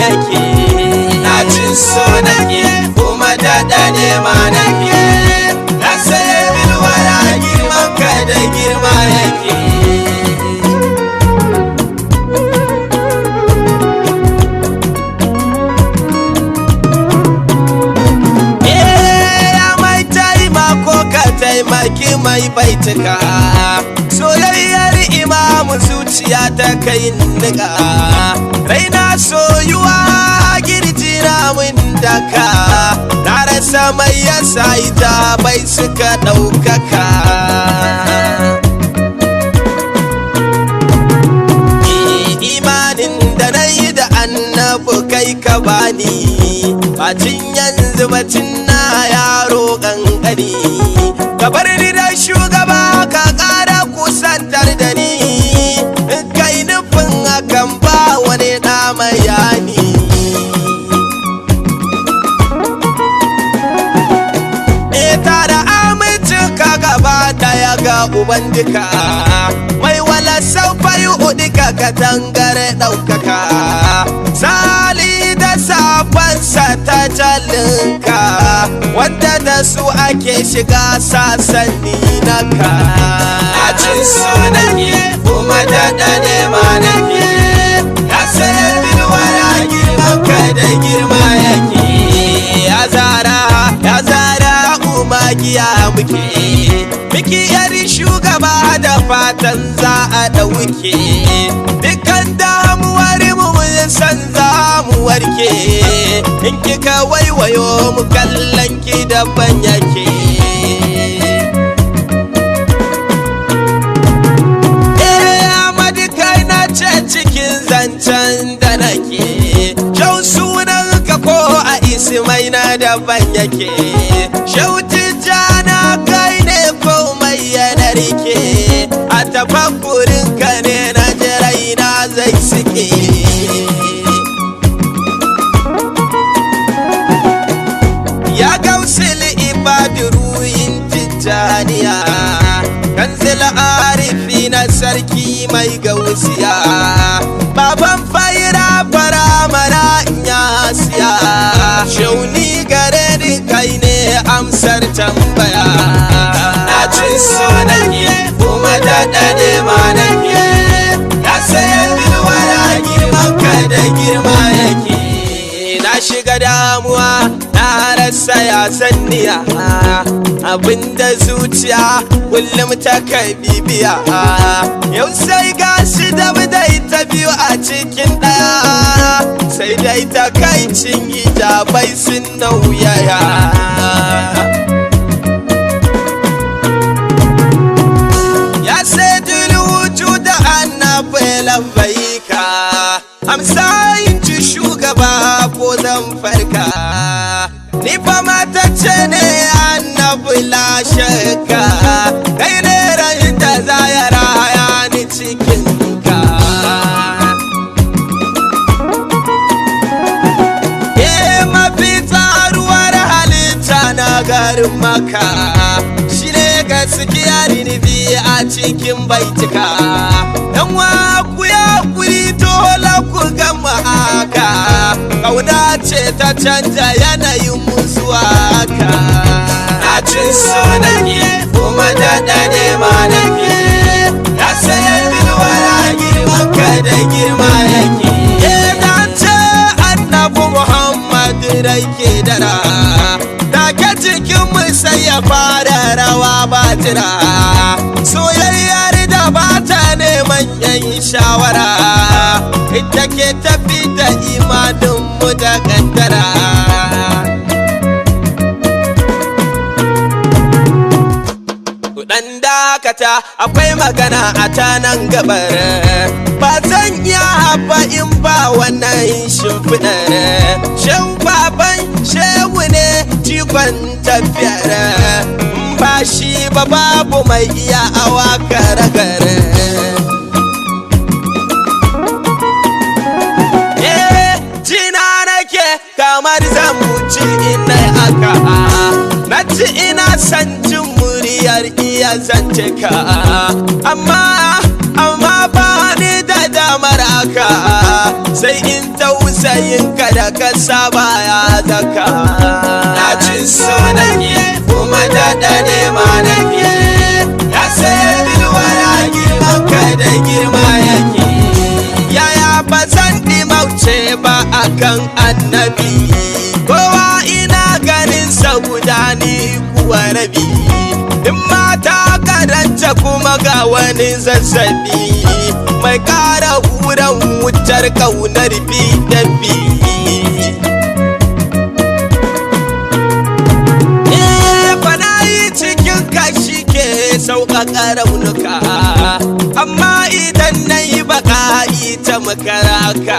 yake. Na cin so nake kuma daɗa nema nake. Na saye bilwara girman ka da girma yake. Taimaki mai baituka soyayyar imamu zuciya ta kai nika raina soyuwa girji na mun daka na rasa mai yasa ita bai suka ɗaukaka. Imanin da na yi da annabu kai ka bani bacin yanzu bacin na yaro ƙanƙani. Ka bar ni da shugaba ka ƙara kusantar da ni kai nufin hakan ba wani ɗa bayani. Tara amincin ka gaba ɗaya ga uban duka mai wala saufa yi uɗika katangar ɗaukaka sali da safansa ta jalinka wanda da su ake shiga sasanni na ka. Na cin so nake kuma daɗa nema nake. Na saye bilwara girman ka da girma yake. Ya zara magiya muke yar shugaba da fatan za a ɗauke dukkan damuwar mu mun san za mu warke in kika waiwayo mu kallon ki daban yake. Amadu kai na ce cikin zancen da nake shau sunan ka ko a ismai na daban yake. Shauti jana kai ne komai yana rike a tafakkurin ka ne na jirai na zai suke. Ya gausili ibadiru in tijjaniya kanzila arifi na sarki mai gausiya baban faira fara mana ya siya shauni gare ni kai ne amsar tambaya. Na cin so nake kuma daɗa nema nake. Na saye bilwara girman ka da girma yake. Na shiga damuwa na rasa ya sanniya abinda zuciya kullum ta kai bibiya yau sai gashi da dai ta biyu a cikin ɗaya sai dai ta kai cin hijabai sun nauyaya. Ya sai duluju da annabi labbaika amsa yin ci shugaba ko zan farka ni fa matacce ne annabi la shakka kai ne rai da za ya raya ni cikin ka. Mafi tsaruwar halitta na garin maka shi ne gaskiyar nufi a cikin baitika dan wa ku ya kuri dole ku gama haka kauna ce ta canja yanayin musuwa ka. Na cin so nake kuma daɗa nema nake. Na saye bilwara girman ka da girma yake. Dan ce annabi Muhammad rai ke dara take cikin mu sai ya fara rawa batira soyayyar da ba ta neman yan shawara ita ke tafi da imanin mu da kaddara. Dan dakata akwai magana a tanan gabar ba zan iya haɓa in ba wannan shimfiɗar shan baban shehu ne jikon tafiyar ba shi ba babu mai iya awa karagar. Jina nake kamar zan muci ina aka na ci ina san jin muryar iya zance ka amma ba ni da damar haka sai in tausayi masoyinka da ka saba ya zaka. Na cin so nake kuma daɗa nema nake, ya saye bilwara girmanka da girma yake. Yaya ba zan ɗimauce ba akan annabi, kowa ina ganin sa guda ni kuwa rabi. In mata karanta kuma ga wani zazzabi, mai ƙara huran wutar ƙaunar bi. Fanayi cikin kashi ke sauƙaƙa raunuka, amma idan na yi baka ita makaraka.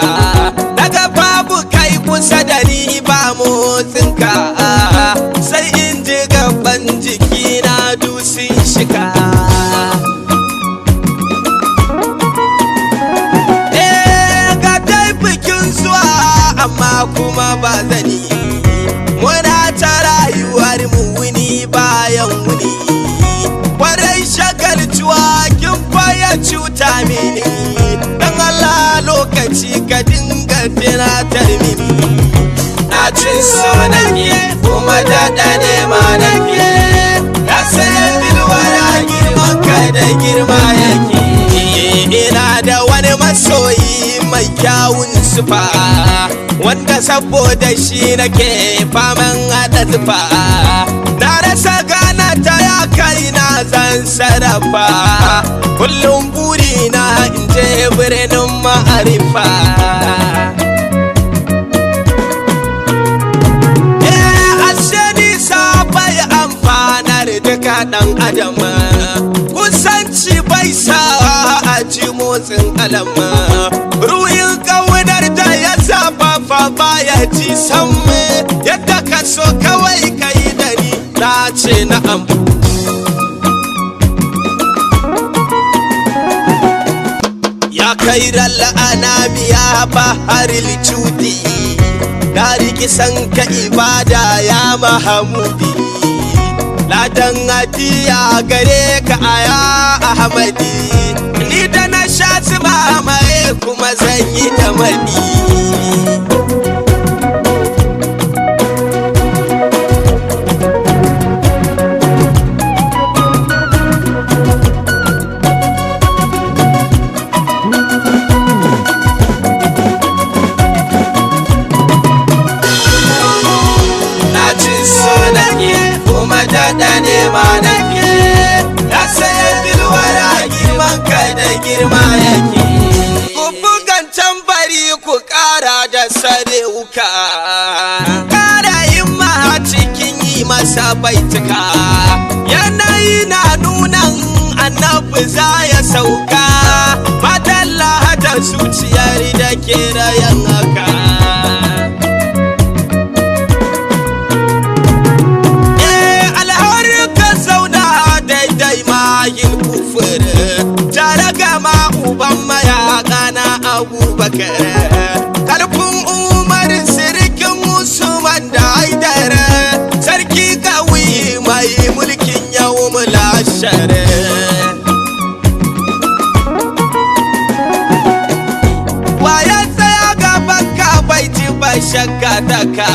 Daga babu kai kusa da ni ba motsinka, sai in ji gaban jikina dusin shika. Ga dai bikin zuwa amma kuma ba zani, muna ta rayuwar mu wuni bayan wuni. Kwarai shagaltuwa kin faya cuta mini, don Allah lokaci ka dinga tunatar mini. Na cin so nake kuma daɗa nema nake, ya saye bilwara girmanka da girma yake. Ina da wani masoyi mai kyawun sufa, wanda saboda shi nake faman haɗa zufa. Na rasa gana ta ya kai na zan sarrafa, kullum burina in je birnin ma'arifa. Ashe nisa bai amfanar duka ɗan adam, kusanci bai sa a ji motsin alama. Ruhin ƙaunar da ya zafafa baya ji samme, yadda ka so kawai ka yi da ni na ce na'am. Ya kai la'anami ya baharil judi, na riki san ka ibada ya mahamudi. Ladan hadiya gare ka aya ahmadi, ni da na sha zuma mai kuma zan yi ta madi. Da nema nake, ya saye bilwara girmanka da girma yake. Ku bugan tambari ku ƙara da sarauka, ƙara himma cikin yi masa baituka. Yanayi na nunan annabi za ya sauka, madalla da zuciyar da ke rayan haka. Yin kufur tare gama uban mayaka na Abubakar, karfin Umar sirikin Usman da Haidar, sarki kawi mai mulkin yawmul hashar. Waya tsaya gaban ka bai ji ba shakka taka,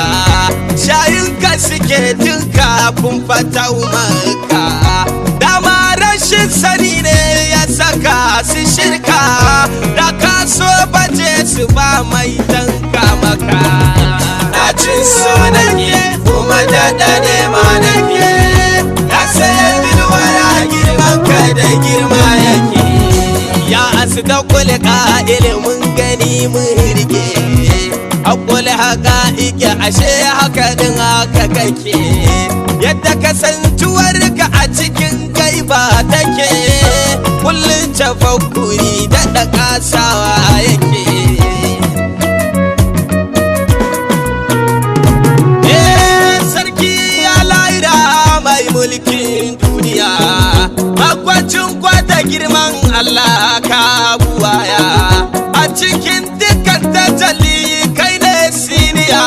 shayinka suke tun kafin fatau Makka. Rashin sani ne ya saka su shirka, da kaso baje su ba mai tanka maka. Na cin so nake kuma daɗa nema nake, ya saye bilwara girmanka da girma yake. Ya asu da kulka ilimin gani mun rike, hakuli haka ike ashe haka din haka kake. Yadda kasantuwarka a cikin gaiba take, kullum tafakkuri da kasawa yake. Sarki ya laira mai mulkin duniya, makwacin kwata girman Allah ka buwaya. A cikin dukkan tajalli kai ne siniya,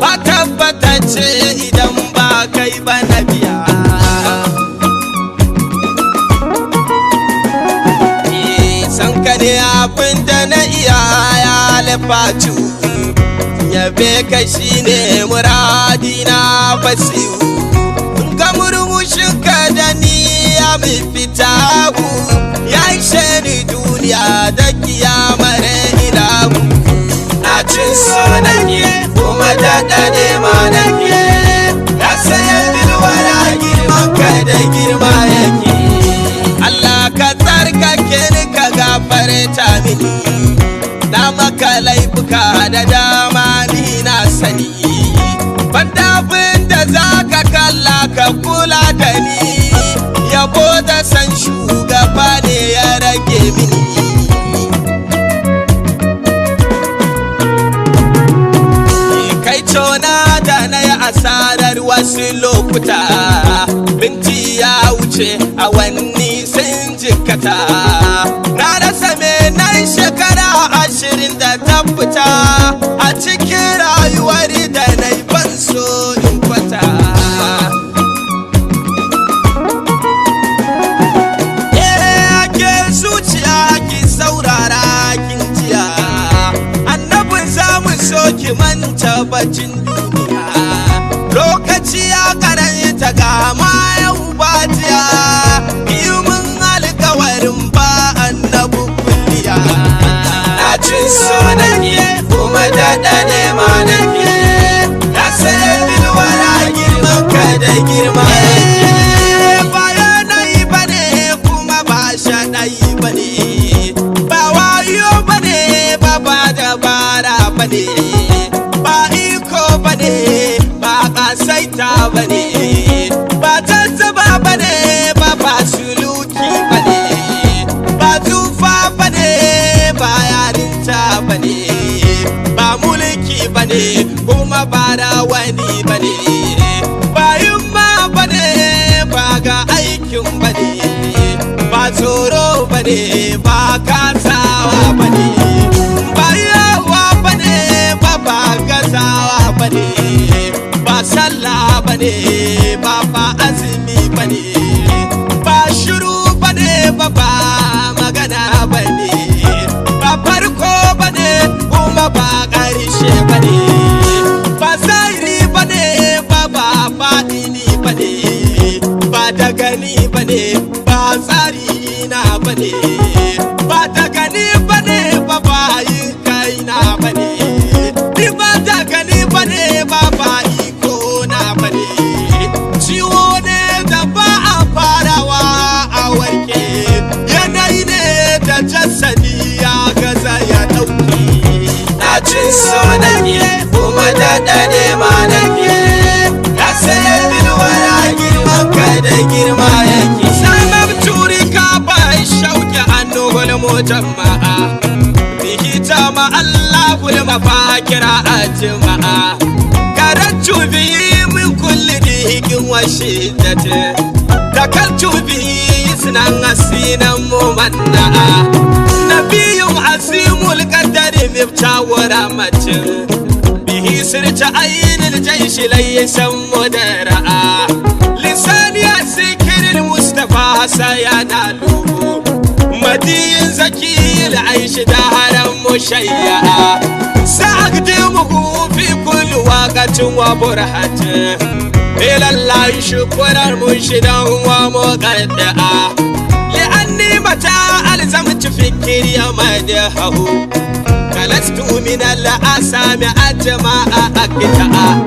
ba tabbatacce idan ba kai ba na biya. San ka ne abin da na iya ya lafatu, yabe ka shine muradina basiru ka murmushin ka da niyya mai fitahu ya ishe ni duniya da kiyamar ilahu na cin so nake kuma da dade ma nake ya sayar dilwara girman ka da girma yake Allah ka tsarkake ni ka gafarta mini na maka laifuka da dama ni na sani banda abin da za ka kalla ka kula da ni yabo da san shugaba ne ya rage mini kai tona da na yi asarar wasu lokuta binci ya wuce awanni sun jikata na rasa menan shekara 20 da ta fita a cikin rayuwar da na yi ban so in kwata ke zuciya ki saurara kin jiya annabin zamu so ki manta bacin duniya lokaci ya karanta ga ma yau ba jiya yi mun alkawarin ba annabu kulliya na cin so nake kuma da dade ma nake ya sayar dilwara girman ka da girma yake ba yanayi bane kuma ba shaɗayi bane ba wayo bane ba dabara bane ba iko bane ba kasaita bane ba tattaba bane ba suluki bane ba tufa bane ba yarinta bane ba mulki bane kuma ba rawani bane ba yamma bane ba ga aikin bane ba tsoro bane ba kasawa bane ba yawa bane ba gazawa bane ba sallah bane ba azumi bane ba shiru bane ba magana bane ba farko bane kuma ba ƙarshe bane ba zahiri bane ba baɗini bane ba da gani bane ba tsari na bane ba da gani bane ba yin kai na bane ni ba da gani bane ba iko na bane ciwo ne da ba a farawa a warke yanayi ne da jasadi ya gaza ya ɗauke na cin so nake kuma da dade ma nake ya sayar dilwara girman ka da girma yake sanar turi ka bai shauke hannu gulmu jama'a bihita ma Allah gulma fa kira a jama'a karatu biyi min kulli dihikin washe date da kaltu biyi sinan asinan mu manna'a nabiyun azimul qadari miftawara mace bihi sirta ainil jaishi laysan mudara'a lisani asikiril mustafa sayanalu madiyin zakil aishi da haram mushayya'a sa'aqdimuhu fi kulli waqtin wa burhatin ilallahi shukran munshidan wa muqadda'a li'anni mata alzamtu fikri madahu كلست من الأسامي أجمع أكتاء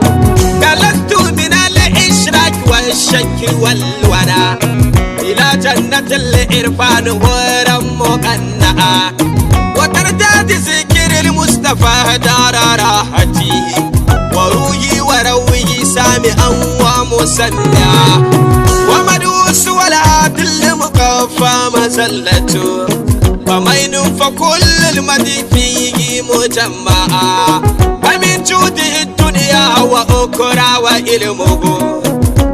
كلست من الإشراك والشك والونا إلى جنة الإرفان ورم مقنعا وترداد ذكر المصطفى دار راحتي وروحي وروحي سامعا ومسمعا ومدوس ولا دل مقفى مزلته فمين فكل المدي فيه مجمعا ومن جوده الدنيا وأخرى وإلمه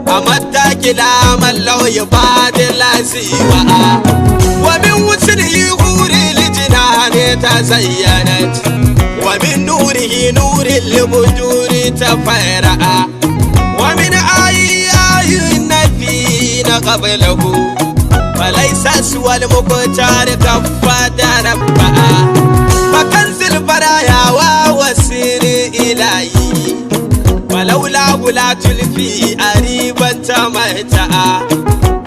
أمد كلام الله يبادل سوى ومن وسره غوري لجنان تزينت ومن نوره نور الوجود تفرع ومن آي النبيين قبله فليس سوى المختار كفاد ربها فكنز البرايا ووسير إلى kula tulfi a ribanta mai ta'a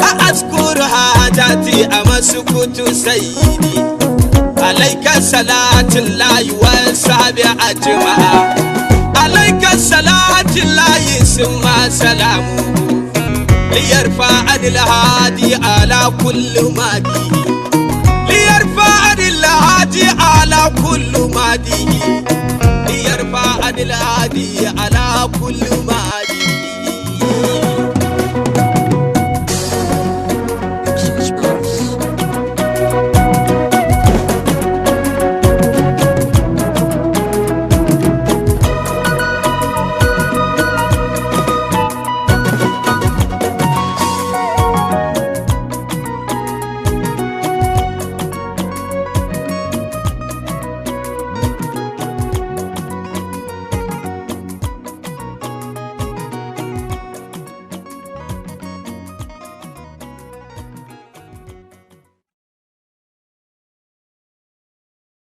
a askuru hajati a masu kutu sayidi alaika salatin layi wa sabi a jima'a alaika salatin layi sun ma salamu liyarfa adil hadi ala kullu madihi liyarfa adil hadi ala kullu madihi ليرفع عن الهادي على كل ما